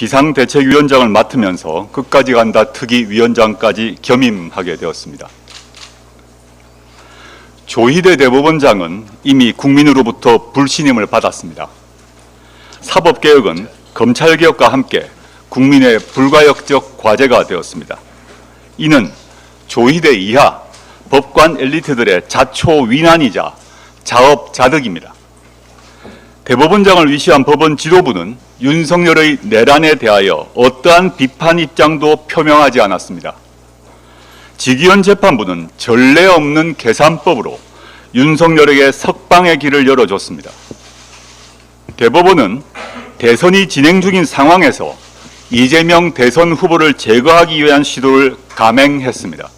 비상대책위원장을 맡으면서 끝까지 간다 특위위원장까지 겸임하게 되었습니다. 조희대 대법원장은 이미 국민으로부터 불신임을 받았습니다. 사법개혁은 검찰개혁과 함께 국민의 불가역적 과제가 되었습니다. 이는 조희대 이하 법관 엘리트들의 자초위난이자 자업자득입니다. 대법원장을 위시한 법원 지도부는 윤석열의 내란에 대하여 어떠한 비판 입장도 표명하지 않았습니다. 지기현 재판부는 전례 없는 계산법으로 윤석열에게 석방의 길을 열어줬습니다. 대법원은 대선이 진행 중인 상황에서 이재명 대선 후보를 제거하기 위한 시도를 감행했습니다.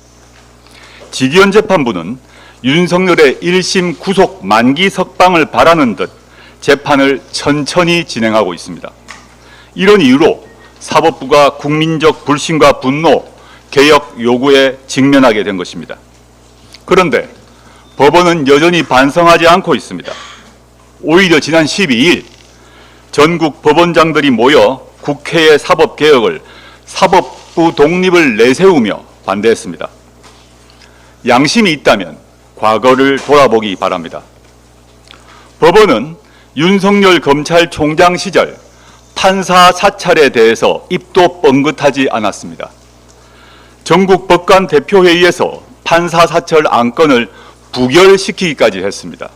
지기현 재판부는 윤석열의 1심 구속 만기 석방을 바라는 듯 재판을 천천히 진행하고 있습니다. 이런 이유로 사법부가 국민적 불신과 분노, 개혁 요구에 직면하게 된 것입니다. 그런데 법원은 여전히 반성하지 않고 있습니다. 오히려 지난 12일 전국 법원장들이 모여 국회의 사법개혁을 사법부 독립을 내세우며 반대했습니다. 양심이 있다면 과거를 돌아보기 바랍니다. 법원은 윤석열 검찰총장 시절 판사 사찰에 대해서 입도 뻥긋하지 않았습니다. 전국 법관 대표회의에서 판사 사찰 안건을 부결시키기까지 했습니다.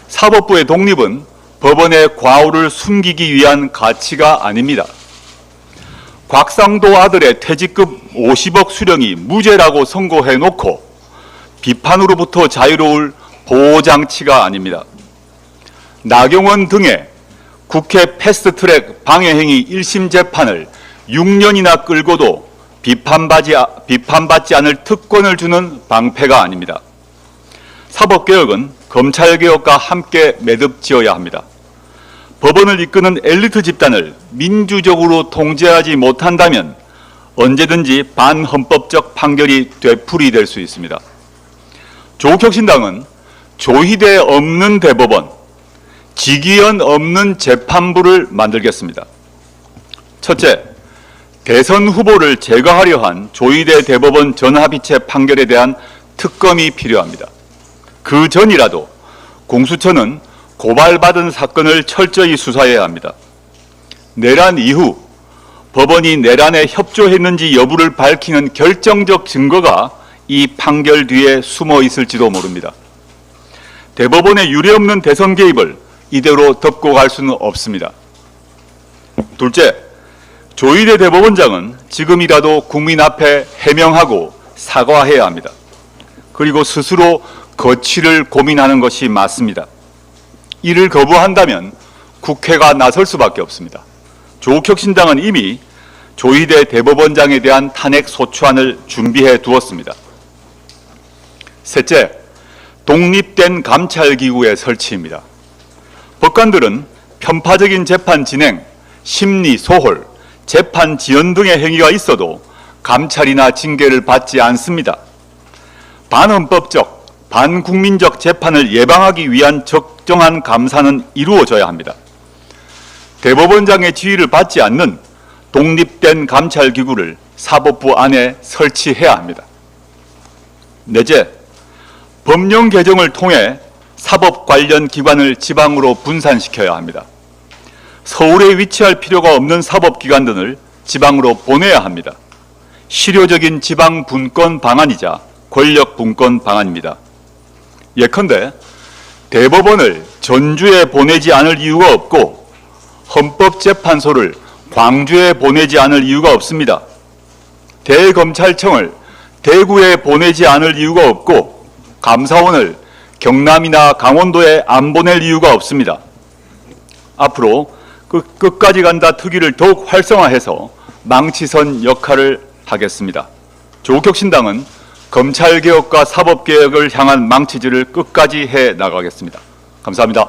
사법부의 독립은 법원의 과오를 숨기기 위한 가치가 아닙니다. 곽상도 아들의 퇴직금 50억 수령이 무죄라고 선고해놓고 비판으로부터 자유로울 보호장치가 아닙니다. 나경원 등의 국회 패스트트랙 방해행위 1심 재판을 6년이나 끌고도 비판받지 않을 특권을 주는 방패가 아닙니다. 사법개혁은 검찰개혁과 함께 매듭지어야 합니다. 법원을 이끄는 엘리트 집단을 민주적으로 통제하지 못한다면 언제든지 반헌법적 판결이 되풀이될 수 있습니다. 조국혁신당은 조희대 없는 대법원, 지기현 없는 재판부를 만들겠습니다. 첫째, 대선 후보를 제거하려 한 조희대 대법원 전합의체 판결에 대한 특검이 필요합니다. 그 전이라도 공수처는 고발받은 사건을 철저히 수사해야 합니다. 내란 이후 법원이 내란에 협조했는지 여부를 밝히는 결정적 증거가 이 판결 뒤에 숨어 있을지도 모릅니다. 대법원의 유례없는 대선 개입을 이대로 덮고 갈 수는 없습니다. 둘째, 조희대 대법원장은 지금이라도 국민 앞에 해명하고 사과해야 합니다. 그리고 스스로 거취를 고민하는 것이 맞습니다. 이를 거부한다면 국회가 나설 수밖에 없습니다. 조국혁신당은 이미 조희대 대법원장에 대한 탄핵 소추안을 준비해 두었습니다. 셋째, 독립된 감찰기구의 설치입니다. 법관들은 편파적인 재판 진행, 심리 소홀, 재판 지연 등의 행위가 있어도 감찰이나 징계를 받지 않습니다. 반헌법적, 반국민적 재판을 예방하기 위한 적정한 감사는 이루어져야 합니다. 대법원장의 지휘를 받지 않는 독립된 감찰기구를 사법부 안에 설치해야 합니다. 넷째, 법령 개정을 통해 사법 관련 기관을 지방으로 분산시켜야 합니다. 서울에 위치할 필요가 없는 사법기관들을 지방으로 보내야 합니다. 실효적인 지방 분권 방안이자 권력 분권 방안입니다. 예컨대 대법원을 전주에 보내지 않을 이유가 없고 헌법재판소를 광주에 보내지 않을 이유가 없습니다. 대검찰청을 대구에 보내지 않을 이유가 없고 감사원을 경남이나 강원도에 안 보낼 이유가 없습니다. 앞으로 끝까지 간다 특위를 더욱 활성화해서 망치선 역할을 하겠습니다. 조국혁신당은 검찰개혁과 사법개혁을 향한 망치질을 끝까지 해 나가겠습니다. 감사합니다.